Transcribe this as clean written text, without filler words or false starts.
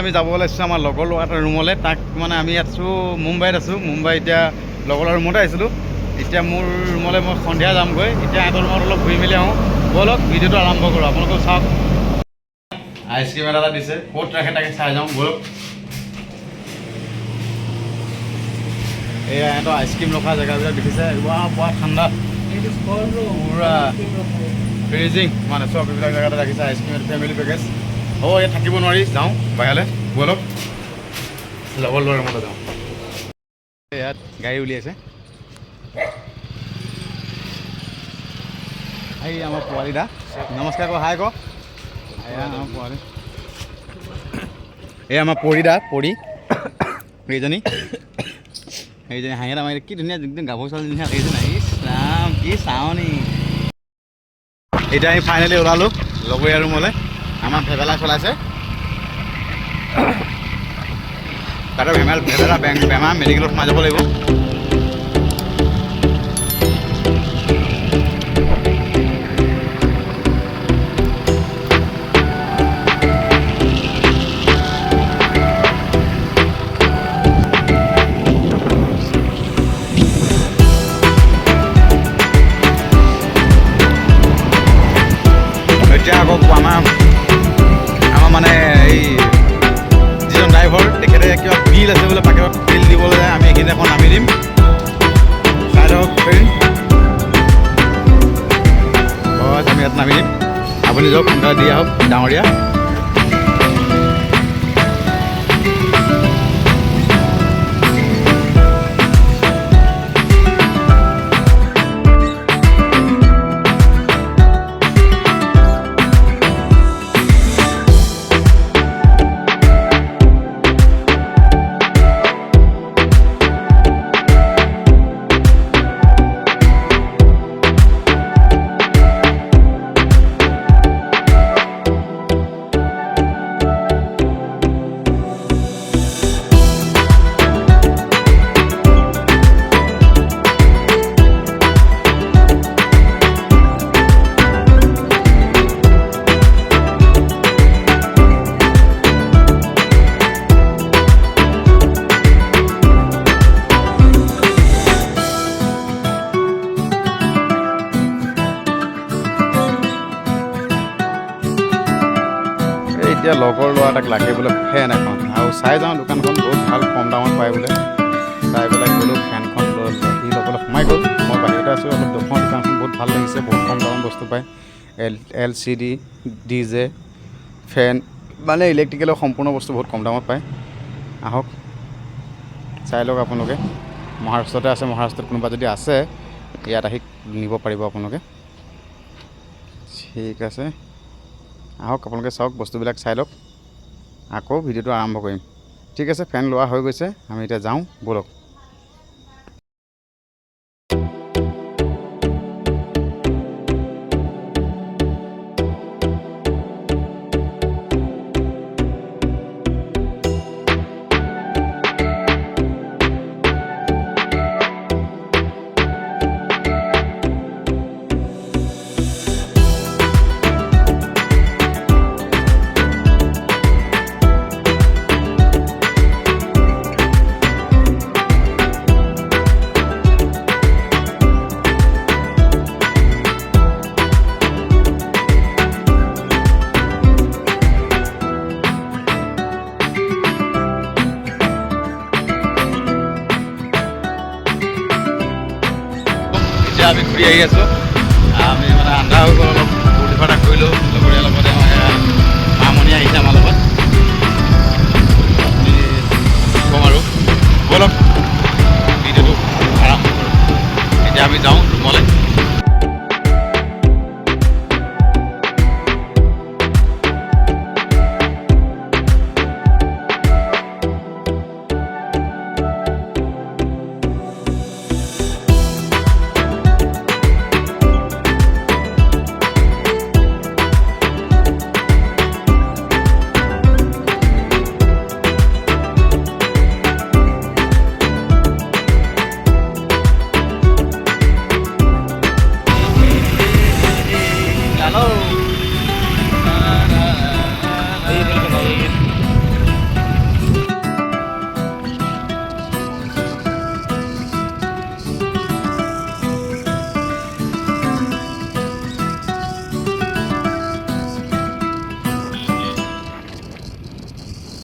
আমি যাব ওলাইছোঁ আমাৰ লগৰ ল'ৰা এটা ৰুমলৈ। তাক মানে আমি আছোঁ মুম্বাইত আছোঁ। মুম্বাই এতিয়া লগৰ ল'ৰা ৰুমতে আহিছিলোঁ। এতিয়া মোৰ ৰুমলৈ মই সন্ধিয়া যামগৈ। এতিয়া সিহঁতৰ ৰুমত অলপ ঘূৰি মেলি আহোঁ। ব'লক ভিডিঅ'টো আৰম্ভ কৰোঁ। আপোনালোকেও চাওক। আইচক্ৰীম এটা দিছে, ক'ত ৰাখে তাকে চাই যাওঁ ব'লক। এয়া সিহঁতৰ আইচক্ৰীম ৰখা জেগাবিলাক দেখিছে, পুৰা ঠাণ্ডা, পুৰা ফ্ৰিজিং মানে চব এইবিলাক জেগাতে ৰাখিছে আইচক্ৰীম। ফেমিলি পেকেজ হ'ব, ইয়াত থাকিব নোৱাৰি, যাওঁ বাহিৰলৈ ব'লক। লগৰ ল'ৰাৰ ৰুমলৈ যাওঁ। ইয়াত গাড়ী উলিয়াইছে। এই আমাৰ পোৱালি দা, নমস্কাৰ ক, হাই ক। এয়া আমাৰ পোৱালি, এই আমাৰ পৰি দা, পৰি এইজনী হাঁহি এটা মাৰি কি ধুনীয়া একদম গাভৰু ছোৱালী নিচিনা লাগিছে নাই? ৰাম কি চাওনি। এতিয়া আমি ফাইনেলি ওলালোঁ লগৰীয়া ৰুমলৈ। আমাৰ ভেবেলা চলাইছে তাতে ভেবেলা বেমাৰ মেডিকেলত সোমাই যাব লাগিব। এতিয়া আকৌ আমাৰ মানে এই যিজন ড্ৰাইভাৰ তেখেতে কিবা বিল আছে বোলে, পাকেটত বিল দিবলৈ যায়। আমি এইখিনি এখন নামি দিম, চাই ধৰক ফেৰি। হয়, আমি ইয়াত নামি দিম। আপুনি যাওক, সোনকালে দি আহক ডাঙৰীয়া। এতিয়া লগৰ ল'ৰা এটাক লাগে বোলে ফেন এখন, আৰু চাই যাওঁ দোকানখন বহুত ভাল, কম দামত পায় বোলে। চাই পেলাই গ'লোঁ, ফেনখন লৈ সি লগলৈ সোমাই গ'ল। মই বাহিৰতে আছোঁ। অলপ দোকানখন বহুত ভাল লাগিছে, বহুত কম দামত বস্তু পায়। LCD DJ ফেন মানে ইলেক্ট্ৰিকেলৰ সম্পূৰ্ণ বস্তু বহুত কম দামত পায়। আহক চাই লওক আপোনালোকে। মহাৰাষ্ট্ৰতে আছে, মহাৰাষ্ট্ৰত কোনোবা যদি আছে ইয়াত আহি নিব পাৰিব আপোনালোকে। ঠিক আছে, আহক আপোনালোকে চাওক, বস্তুবিলাক চাই লওক, আকৌ ভিডিঅ'টো আৰম্ভ কৰিম। ঠিক আছে, ফেন লোৱা হৈ গৈছে, আমি এতিয়া যাওঁ ব'লক। আমি ঘূৰি আহি আছোঁ। আমি মানে আন্ধাৰ হৈ গ'ল, অলপ ফূৰ্তি ফাৰ্তা কৰিলোঁ লগৰীয়াৰ লগতে। মামনি আহিছে আমাৰ লগত, ক'ম আৰু ব'লক ভিডিঅ'টো আৰম্ভ কৰোঁ। এতিয়া আমি যাওঁ ৰুমলৈ।